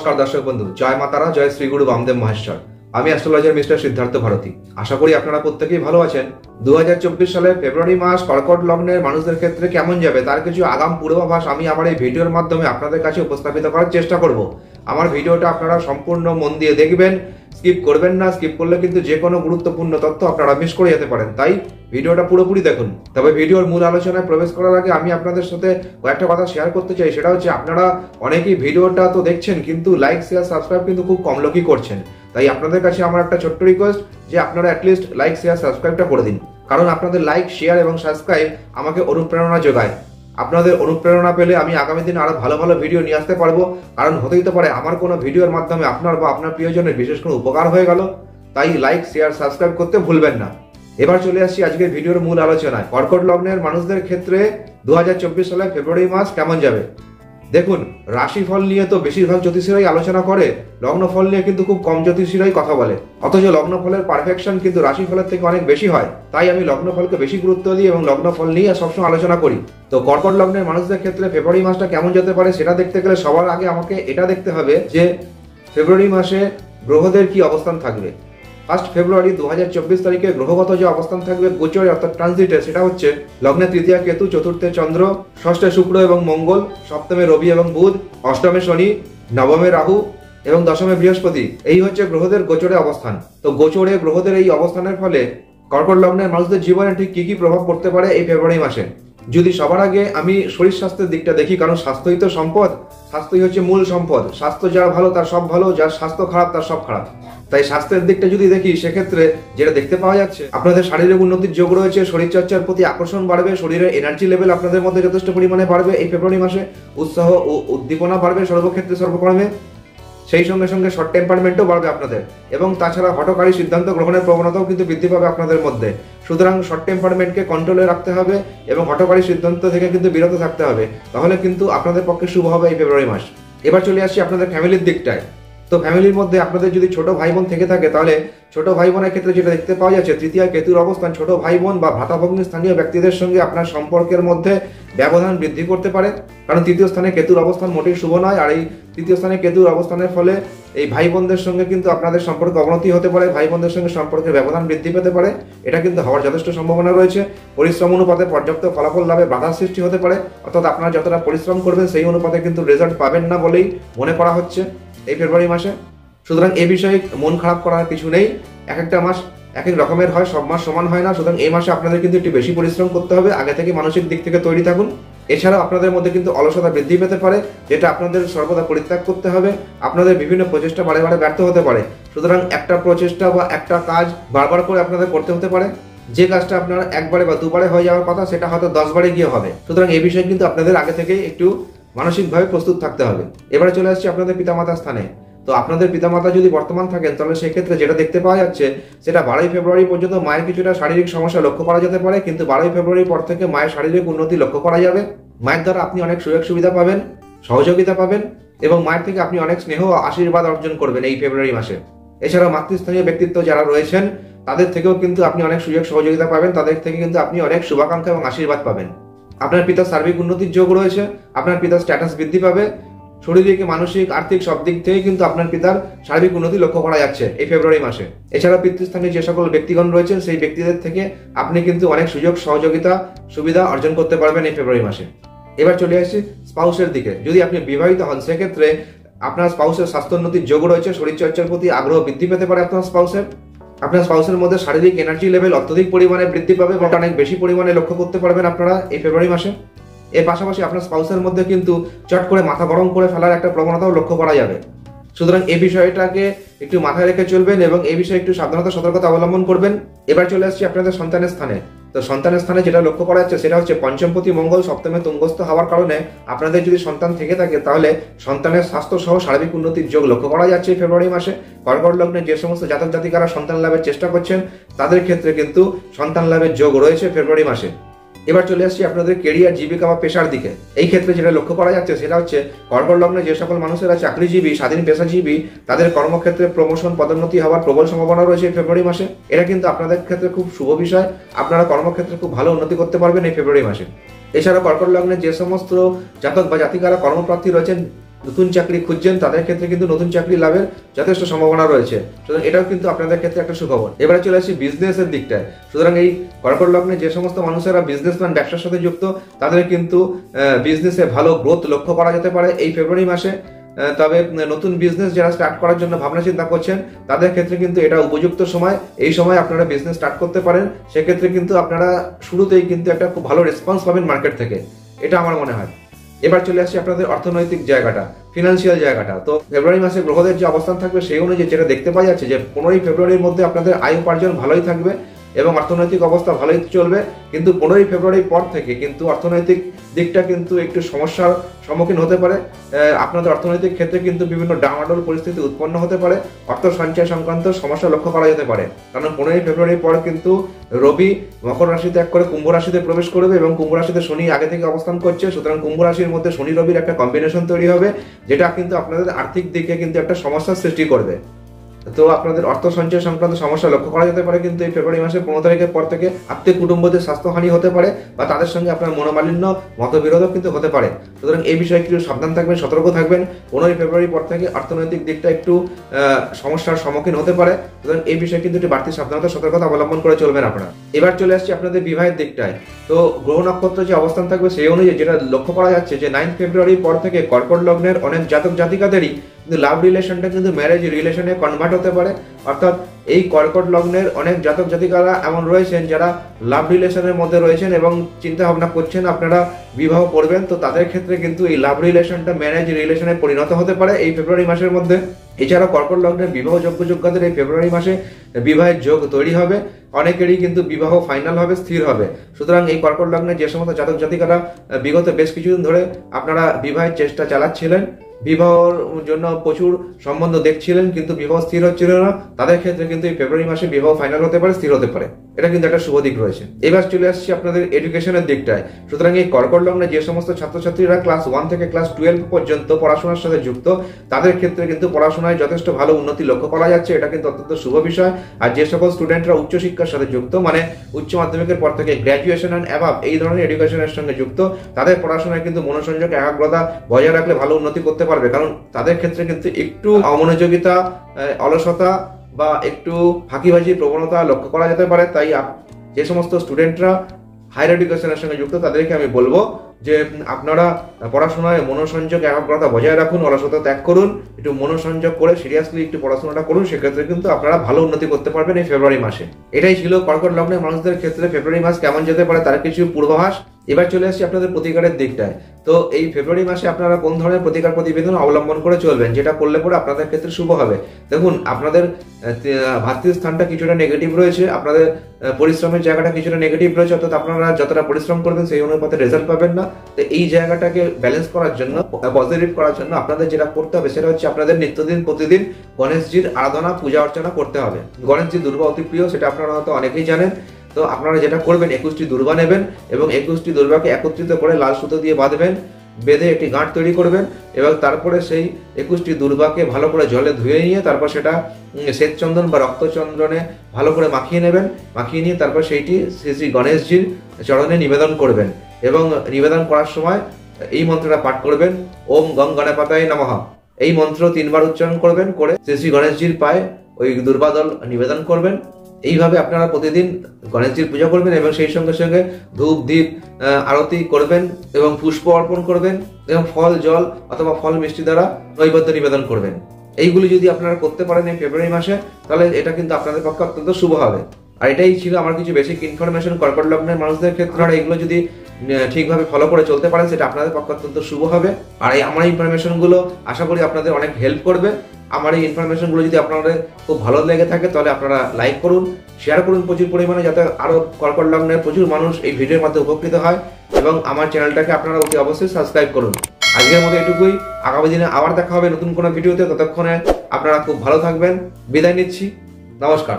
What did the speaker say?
নমস্কার দর্শক বন্ধু, জয় মাতারা, জয় শ্রী গুরু বামদেব মহেশ্বর। আমি অ্যাস্ট্রোলজার মিস্টার সিদ্ধার্থ ভারতী। আশা করি আপনারা প্রত্যেকেই ভালো আছেন। 2024 সালের ফেব্রুয়ারি মাস কর্কট লগ্নের মানুষদের ক্ষেত্রে কেমন যাবে তার কিছু আগাম পূর্বাভাস আমি আমার এই ভিডিওর মাধ্যমে আপনাদের কাছে উপস্থাপিত করার চেষ্টা করব। আমার ভিডিওটা আপনারা সম্পূর্ণ মন দিয়ে দেখবেন, স্কিপ করবেন না। স্কিপ করলে কিন্তু যে কোনো গুরুত্বপূর্ণ তথ্য আপনারা মিস করে যেতে পারেন, তাই ভিডিওটা পুরোপুরি দেখুন। তবে ভিডিওর মূল আলোচনায় প্রবেশ করার আগে আমি আপনাদের সাথে কয়েকটা কথা শেয়ার করতে চাই। সেটা হচ্ছে, আপনারা অনেকেই ভিডিওটা তো দেখছেন কিন্তু লাইক শেয়ার সাবস্ক্রাইব কিন্তু খুব কম লোকই করছেন। তাই আপনাদের কাছে আমার একটা ছোট্ট রিকোয়েস্ট যে আপনারা অ্যাটলিস্ট লাইক শেয়ার সাবস্ক্রাইবটা করে দিন, কারণ আপনাদের লাইক শেয়ার এবং সাবস্ক্রাইব আমাকে অনুপ্রেরণা যোগায়। আপনাদের অনুপ্রেরণা পেলে আমি আগামী দিনে আরো ভালো ভালো ভিডিও নিয়ে আসতে পারবো, কারণ হতেই তো পারে আমার কোনো ভিডিওর মাধ্যমে আপনার বা আপনার প্রিয়জনের বিশেষ কোনো উপকার হয়ে গেল। তাই লাইক শেয়ার সাবস্ক্রাইব করতে ভুলবেন না। এবার চলে আসছি আজকের ভিডিওর মূল আলোচনায়। কর্কট লগ্নের মানুষদের ক্ষেত্রে 2024 সালে ফেব্রুয়ারি মাস কেমন যাবে। দেখুন, রাশিফল নিয়ে তো বেশিরভাগ জ্যোতিষীরাই আলোচনা করে, লগ্নফল নিয়ে কিন্তু খুব কম জ্যোতিষীরাই কথা বলে। অথচ লগ্নফলের পারফেকশন কিন্তু রাশিফলের থেকে অনেক বেশি হয়। তাই আমি লগ্নফলকে বেশি গুরুত্ব দিই এবং লগ্নফল নিয়ে সবসময় আলোচনা করি। তো কর্কট লগ্নের মানুষদের ক্ষেত্রে ফেব্রুয়ারি মাসটা কেমন যেতে পারে সেটা দেখতে গেলে সবার আগে আমাকে এটা দেখতে হবে যে ফেব্রুয়ারি মাসে গ্রহদের কি অবস্থান থাকবে। 1 ফেব্রুয়ারি 2024 তারিখে গ্রহগত যে অবস্থান থাকবে গোচরে অর্থাৎ ট্রানজিটে, সেটা হচ্ছে লগ্নে তৃতীয় কেতু, চতুর্থে চন্দ্র, ষষ্ঠে শুক্র এবং মঙ্গল, সপ্তমে রবি এবং বুধ, অষ্টমে শনি, নবমে রাহু এবং দশমে বৃহস্পতি। এই হচ্ছে গ্রহদের গোচরে অবস্থান। তো গোচরে গ্রহদের এই অবস্থানের ফলে কর্কট লগ্নের মানুষদের জীবনে ঠিক কি কি প্রভাব পড়তে পারে এই ফেব্রুয়ারি মাসে। যদি সবার আগে আমি শরীর স্বাস্থ্যের দিকটা দেখি, কারণ স্বাস্থ্যই তো সম্পদ, স্বাস্থ্যই হচ্ছে মূল সম্পদ। স্বাস্থ্য যার ভালো তার সব ভালো, যার স্বাস্থ্য খারাপ তার সব খারাপ। তাই স্বাস্থ্যের দিকটা যদি দেখি, সেক্ষেত্রে যেটা দেখতে পাওয়া যাচ্ছে, আপনাদের শারীরিক উন্নতির যোগ রয়েছে, শরীরচর্চার প্রতি আকর্ষণ বাড়বে, শরীরের এনার্জি লেভেল আপনাদের মধ্যে যথেষ্ট পরিমাণে বাড়বে এই ফেব্রুয়ারি মাসে, উৎসাহ ও উদ্দীপনা বাড়বে সর্বক্ষেত্রে সর্বকর্মে। সেই সঙ্গে সঙ্গে শর্ট টেম্পারমেন্টও বাড়বে আপনাদের, এবং তাছাড়া হঠকারী সিদ্ধান্ত গ্রহণের প্রবণতাও কিন্তু বৃদ্ধি পাবে আপনাদের মধ্যে। সুতরাং শর্ট টেম্পারমেন্টকে কন্ট্রোলে রাখতে হবে এবং হঠকারী সিদ্ধান্ত থেকে কিন্তু বিরত থাকতে হবে, তাহলে কিন্তু আপনাদের পক্ষে শুভ হবে এই ফেব্রুয়ারি মাস। এবার চলে আসছি আপনাদের ফ্যামিলির দিকটায়। তো ফ্যামিলির মধ্যে আপনাদের যদি ছোট ভাই বোন থেকে থাকে, তাহলে ছোট ভাই বোনের ক্ষেত্রে যেটা দেখতে পাওয়া যাচ্ছে, তৃতীয় কেতুর অবস্থান ছোট ভাই বোন বা ভ্রাতাভগ্নী স্থানীয় ব্যক্তিদের সঙ্গে আপনার সম্পর্কের মধ্যে ব্যবধান বৃদ্ধি করতে পারে, কারণ তৃতীয় স্থানে কেতুর অবস্থান মোটেই শুভ নয়। আর এই তৃতীয় স্থানে কেতুর অবস্থানের ফলে এই ভাই বোনদের সঙ্গে কিন্তু আপনাদের সম্পর্কে অবনতি হতে পারে, ভাই বোনদের সঙ্গে সম্পর্কের ব্যবধান বৃদ্ধি পেতে পারে। এটা কিন্তু হওয়ার যথেষ্ট সম্ভাবনা রয়েছে। পরিশ্রম অনুপাতে পর্যাপ্ত ফলাফল লাভে বাধার সৃষ্টি হতে পারে, অর্থাৎ আপনারা যতটা পরিশ্রম করবেন সেই অনুপাতে কিন্তু রেজাল্ট পাবেন না বলেই মনে করা হচ্ছে এই ফেব্রুয়ারি মাসে। সুতরাং এই বিষয়ে মন খারাপ করার কিছু নেই। এক একটা মাস এক এক রকমের হয়, সব মাস সমান হয় না। সুতরাং এই মাসে আপনাদের কিন্তু একটু বেশি পরিশ্রম করতে হবে, আগে থেকে মানসিক দিক থেকে তৈরি থাকুন। এছাড়াও আপনাদের মধ্যে কিন্তু অলসতা বৃদ্ধি পেতে পারে, যেটা আপনাদের সর্বদা পরিত্যাগ করতে হবে। আপনাদের বিভিন্ন প্রচেষ্টা বারে বারে ব্যর্থ হতে পারে। সুতরাং একটা প্রচেষ্টা বা একটা কাজ বারবার করে আপনাদের করতে হতে পারে। যে কাজটা আপনার একবারে বা দুবারে হয়ে যাওয়ার কথা, সেটা হয়তো 10 বারে গিয়ে হবে। সুতরাং এই বিষয়ে কিন্তু আপনাদের আগে থেকেই একটু মানসিকভাবে প্রস্তুত থাকতে হবে। এবারে চলে আসছি আপনাদের পিতামাতার স্থানে। তো আপনাদের পিতামাতা যদি বর্তমান থাকেন, তাহলে সেক্ষেত্রে যেটা দেখতে পাওয়া যাচ্ছে, সেটা 12ই ফেব্রুয়ারি পর্যন্ত মায়ের কিছুটা শারীরিক সমস্যা লক্ষ্য করা যেতে পারে, কিন্তু 12ই ফেব্রুয়ারির পর থেকে মায়ের শারীরিক উন্নতি লক্ষ্য করা যাবে। মায়ের দ্বারা আপনি অনেক সুযোগ সুবিধা পাবেন, সহযোগিতা পাবেন, এবং মায়ের থেকে আপনি অনেক স্নেহ ও আশীর্বাদ অর্জন করবেন এই ফেব্রুয়ারি মাসে। এছাড়াও মাতৃস্থানীয় ব্যক্তিত্ব যারা রয়েছেন, তাদের থেকেও কিন্তু আপনি অনেক সুযোগ সহযোগিতা পাবেন, তাদের থেকে কিন্তু আপনি অনেক শুভাকাঙ্ক্ষা এবং আশীর্বাদ পাবেন। আপনার পিতার সার্বিক উন্নতির যোগ রয়েছে, আপনার পিতার স্ট্যাটাস বৃদ্ধি পাবে, শারীরিক, মানসিক, আর্থিক সব দিক থেকে কিন্তু আপনার পিতার সার্বিক উন্নতি লক্ষ্য করা যাচ্ছে এই ফেব্রুয়ারি মাসে। এছাড়া পিতৃস্থানীয় যে সকল ব্যক্তিগণ রয়েছেন, সেই ব্যক্তিদের থেকে আপনি কিন্তু অনেক সুযোগ সহযোগিতা সুবিধা অর্জন করতে পারবেন এই ফেব্রুয়ারি মাসে। এবার চলে আসছি স্পাউসের দিকে। যদি আপনি বিবাহিত হন, সেক্ষেত্রে আপনার স্পাউসের স্বাস্থ্যোন্নতির যোগ রয়েছে, শরীরচর্চার প্রতি আগ্রহ বৃদ্ধি পেতে পারে আপনার স্পাউসের মধ্যে শারীরিক এনার্জি লেভেল অত্যধিক পরিমাণে বৃদ্ধি পাবে এবং অনেক বেশি পরিমাণে লক্ষ্য করতে পারবেন আপনারা এই ফেব্রুয়ারি মাসে। এর পাশাপাশি আপনার স্পাউসের মধ্যে কিন্তু চট করে মাথা গরম করে ফেলার একটা প্রবণতাও লক্ষ্য করা যাবে। সুতরাং এই বিষয়টাকে একটু মাথায় রেখে চলবেন এবং এই বিষয়ে একটু সাবধানতা সতর্কতা অবলম্বন করবেন। এবার চলে আসছি আপনাদের সন্তানের স্থানে। তো সন্তানের স্থানে যেটা লক্ষ্য করা যাচ্ছে, সেটা হচ্ছে পঞ্চমপতি মঙ্গল সপ্তমে তুঙ্গস্থ হওয়ার কারণে আপনাদের যদি সন্তান থেকে থাকে, তাহলে সন্তানের স্বাস্থ্য সহ সার্বিক উন্নতির যোগ লক্ষ্য করা যাচ্ছে এই ফেব্রুয়ারি মাসে। কর্কট লগ্নে যে সমস্ত জাতক জাতিকারা সন্তান লাভের চেষ্টা করছেন, তাদের ক্ষেত্রে কিন্তু সন্তান লাভের যোগ রয়েছে ফেব্রুয়ারি মাসে। এবার চলে আসছি আপনাদের কেরিয়ার, জীবিকা বা পেশার দিকে। এই ক্ষেত্রে যেটা লক্ষ্য করা যাচ্ছে, সেটা হচ্ছে কর্কট লগ্নে যে সকল মানুষেরা চাকরিজীবী, স্বাধীন পেশাজীবী, তাদের কর্মক্ষেত্রে প্রমোশন, পদোন্নতি হওয়ার প্রবল সম্ভাবনা রয়েছে এই ফেব্রুয়ারি মাসে। এটা কিন্তু আপনাদের ক্ষেত্রে খুব শুভ বিষয়। আপনারা কর্মক্ষেত্রে খুব ভালো উন্নতি করতে পারবেন এই ফেব্রুয়ারি মাসে। এছাড়া কর্কট লগ্নে যে সমস্ত জাতক বা জাতিকারা কর্মপ্রার্থী রয়েছেন, নতুন চাকরি খুঁজছেন তাদের ক্ষেত্রে কিন্তু নতুন চাকরি লাভের যথেষ্ট সম্ভাবনা রয়েছে। সুতরাং এটাও কিন্তু আপনাদের ক্ষেত্রে একটা সুখবর। এবারে চলে আসি বিজনেসের দিকটায়। সুতরাং এই কর্কট লগ্নে যে সমস্ত মানুষেরা বিজনেসম্যান, ব্যবসার সাথে যুক্ত, তাদের কিন্তু বিজনেসে ভালো গ্রোথ লক্ষ্য করা যেতে পারে এই ফেব্রুয়ারি মাসে। তবে নতুন বিজনেস যারা স্টার্ট করার জন্য ভাবনা চিন্তা করছেন তাদের ক্ষেত্রে কিন্তু এটা উপযুক্ত সময়। এই সময় আপনারা বিজনেস স্টার্ট করতে পারেন। সেক্ষেত্রে কিন্তু আপনারা শুরুতেই কিন্তু একটা খুব ভালো রেসপন্স পাবেন মার্কেট থেকে, এটা আমার মনে হয়। এবার চলে আসছি আপনাদের অর্থনৈতিক জায়গাটা, ফিনান্সিয়াল জায়গাটা। তো ফেব্রুয়ারি মাসে গ্রহদের যে অবস্থান থাকবে সেই অনুযায়ী যেটা দেখতে পাওয়া যাচ্ছে যে 15ই ফেব্রুয়ারির মধ্যে আপনাদের আয় উপার্জন ভালোই থাকবে এবং অর্থনৈতিক অবস্থা ভালোই চলবে। কিন্তু 15ই ফেব্রুয়ারির পর থেকে কিন্তু অর্থনৈতিক দিকটা কিন্তু একটু সমস্যার সম্মুখীন হতে পারে। আপনাদের অর্থনৈতিক ক্ষেত্রে কিন্তু বিভিন্ন ডামাডোল পরিস্থিতি উৎপন্ন হতে পারে। অর্থ সঞ্চয় সংক্রান্ত সমস্যা লক্ষ্য করা যেতে পারে, কারণ 15ই ফেব্রুয়ারির পর কিন্তু রবি মকর রাশি ত্যাগ করে কুম্ভ রাশিতে প্রবেশ করবে এবং কুম্ভ রাশিতে শনি আগে থেকে অবস্থান করছে। সুতরাং কুম্ভ রাশির মধ্যে শনি রবির একটা কম্বিনেশন তৈরি হবে, যেটা কিন্তু আপনাদের আর্থিক দিকে কিন্তু একটা সমস্যার সৃষ্টি করবে। তো আপনাদের অর্থ সঞ্চয় সংক্রান্ত সমস্যা লক্ষ্য করা যেতে পারে। কিন্তু এই ফেব্রুয়ারি মাসের 15 তারিখের পর থেকে আত্মীয় কুটুম্বদের স্বাস্থ্যহানি হতে পারে বা তাদের সঙ্গে আপনার মনোমালিন্য, মতবিরোধও কিন্তু হতে পারে। সুতরাং এই বিষয়ে একটু সাবধান থাকবেন, সতর্ক থাকবেন। 15ই ফেব্রুয়ারি পর থেকে অর্থনৈতিক দিকটা একটু সমস্যার সম্মুখীন হতে পারে। সুতরাং এই বিষয়ে কিন্তু একটু বাড়তি সাবধানতা, সতর্কতা অবলম্বন করে চলবেন আপনারা। এবার চলে আসছি আপনাদের বিবাহের দিকটায়। তো গ্রহ নক্ষত্র যে অবস্থান থাকবে সেই অনুযায়ী যেটা লক্ষ্য করা যাচ্ছে যে 9 ফেব্রুয়ারির পর থেকে কর্কট লগ্নের অনেক জাতক জাতিকাদেরই কিন্তু লাভ রিলেশনটা কিন্তু ম্যারেজ রিলেশনে কনভার্ট হতে পারে। অর্থাৎ এই কর্কট লগ্নের অনেক জাতক জাতিকারা এমন রয়েছেন যারা লাভ রিলেশনের মধ্যে রয়েছেন এবং চিন্তা ভাবনা করছেন আপনারা বিবাহ করবেন। তো তাদের ক্ষেত্রে কিন্তু এই লাভ রিলেশনটা ম্যারেজ রিলেশনে পরিণত হতে পারে এই ফেব্রুয়ারি মাসের মধ্যে। এছাড়াও কর্কট লগ্নের বিবাহ যোগ্যদের এই ফেব্রুয়ারি মাসে বিবাহের যোগ তৈরি হবে। অনেকেরই কিন্তু বিবাহ ফাইনাল হবে, স্থির হবে। সুতরাং এই কর্কট লগ্নের যে সমস্ত জাতক জাতিকারা বিগত বেশ কিছুদিন ধরে আপনারা বিবাহের চেষ্টা চালাচ্ছিলেন, বিবাহর জন্য প্রচুর সম্বন্ধ দেখছিলেন কিন্তু বিবাহ স্থির হচ্ছিল না, তাদের ক্ষেত্রে কিন্তু এই ফেব্রুয়ারি মাসে বিবাহ ফাইনাল হতে পারে, স্থির হতে পারে। এটা কিন্তু একটা শুভ দিক রয়েছে। এবার চলে আসছি আপনাদের এডুকেশনের দিকটায়। সুতরাং এই কর্কট লগ্নে যে সমস্ত ছাত্রছাত্রীরা ক্লাস 1 থেকে ক্লাস 12 পর্যন্ত পড়াশোনার সাথে যুক্ত, তাদের ক্ষেত্রে কিন্তু পড়াশোনায় যথেষ্ট ভালো উন্নতি লক্ষ্য করা যাচ্ছে। এটা কিন্তু অত্যন্ত শুভ বিষয়। আর যে সকল স্টুডেন্টরা উচ্চশিক্ষার সাথে যুক্ত, মানে উচ্চ মাধ্যমিকের পর থেকে গ্র্যাজুয়েশন অ্যান্ড অ্যাবাভ এই ধরনের এডুকেশনের সঙ্গে যুক্ত, তাদের পড়াশোনায় কিন্তু মনোসংযোগ, একাগ্রতা বজায় রাখলে ভালো উন্নতি করতে পারবে। কারণ তাদের ক্ষেত্রে কিন্তু একটু অমনোযোগিতা, অলসতা বা একটু ফাঁকিবাজির প্রবণতা লক্ষ্য করা যেতে পারে। তাই যে সমস্ত স্টুডেন্টরা হায়ার এডুকেশনের সঙ্গে যুক্ত তাদেরকে আমি বলবো যে আপনারা পড়াশোনায় মনোসংযোগ, একাগ্রতা বজায় রাখুন, অলসতা ত্যাগ করুন, একটু মনোসংযোগ করে সিরিয়াসলি একটু পড়াশোনাটা করুন। সেক্ষেত্রে কিন্তু আপনারা ভালো উন্নতি করতে পারবেন এই ফেব্রুয়ারি মাসে। এটাই ছিল কর্কট লগ্নের মানুষদের ক্ষেত্রে ফেব্রুয়ারি মাস কেমন যেতে পারে তার কিছু পূর্বাভাস। এবার চলে আসছি আপনাদের প্রতিকারের দিকটায়। তো এই ফেব্রুয়ারি মাসে আপনারা কোন ধরনের প্রতিকার প্রতিবেদন অবলম্বন করে চলবেন, যেটা করলে পরে আপনাদের ক্ষেত্রে শুভ হবে। দেখুন, আপনাদের ভাতৃ স্থানটা কিছুটা নেগেটিভ রয়েছে, আপনাদের পরিশ্রমের জায়গাটা কিছুটা নেগেটিভ রয়েছে, অর্থাৎ আপনারা যতটা পরিশ্রম করবেন সেই অনুপাতে রেজাল্ট পাবেন না। তো এই জায়গাটাকে ব্যালেন্স করার জন্য, পজিটিভ করার জন্য আপনাদের যেটা করতে হবে সেটা হচ্ছে আপনাদের নিত্যদিন প্রতিদিন গণেশজির আরাধনা, পূজা অর্চনা করতে হবে। গণেশজি দুর্বা অতি প্রিয়, সেটা আপনারা হয়তো অনেকেই জানেন। তো আপনারা যেটা করবেন, 21টি দুর্বা নেবেন এবং 21টি দুর্বাকে একত্রিত করে লাল সুতো দিয়ে বাঁধবেন, বেঁধে একটি গাঁট তৈরি করবেন এবং তারপরে সেই 21টি দুর্বাকে ভালো করে জলে ধুয়ে নিয়ে তারপর সেটা শ্বেতচন্দন বা রক্তচন্দনে ভালো করে মাখিয়ে নেবেন। মাখিয়ে নিয়ে তারপর সেইটি শ্রী গণেশজির চরণে নিবেদন করবেন এবং নিবেদন করার সময় এই মন্ত্রটা পাঠ করবেন, ওম গং গণপতায় নমঃ। এই মন্ত্র 3 বার উচ্চারণ করবেন, করে শ্রী গণেশজির পায়ে ওই দুর্বাদল নিবেদন করবেন। এইভাবে আপনারা প্রতিদিন গণেশজির পূজা করবেন এবং সেই সঙ্গে সঙ্গে ধূপ দীপ আরতি করবেন এবং পুষ্প অর্পণ করবেন এবং ফল জল অথবা ফল মিষ্টি দ্বারা নৈবেদ্য নিবেদন করবেন। এইগুলি যদি আপনারা করতে পারেন এই ফেব্রুয়ারি মাসে, তাহলে এটা কিন্তু আপনাদের পক্ষে অত্যন্ত শুভ হবে। আর এটাই ছিল আমার কিছু বেসিক ইনফরমেশন কর্কট লগ্নের মানুষদের ক্ষেত্রে। আর এগুলো যদি ঠিকভাবে ফলো করে চলতে পারেন সেটা আপনাদের পক্ষে অত্যন্ত শুভ হবে। আর এই আমার ইনফরমেশনগুলো আশা করি আপনাদের অনেক হেল্প করবে। আমার এই ইনফরমেশনগুলো যদি আপনাদের খুব ভালো লেগে থাকে তাহলে আপনারা লাইক করুন, শেয়ার করুন প্রচুর পরিমাণে, যাতে আরও কর্কট লগ্নের প্রচুর মানুষ এই ভিডিওর মাধ্যমে উপকৃত হয়। এবং আমার চ্যানেলটাকে আপনারা অতি অবশ্যই সাবস্ক্রাইব করুন। আজকের মতো এটুকুই, আগামী দিনে আবার দেখা হবে নতুন কোনো ভিডিওতে। ততক্ষণে আপনারা খুব ভালো থাকবেন, বিদায় নিচ্ছি, নমস্কার।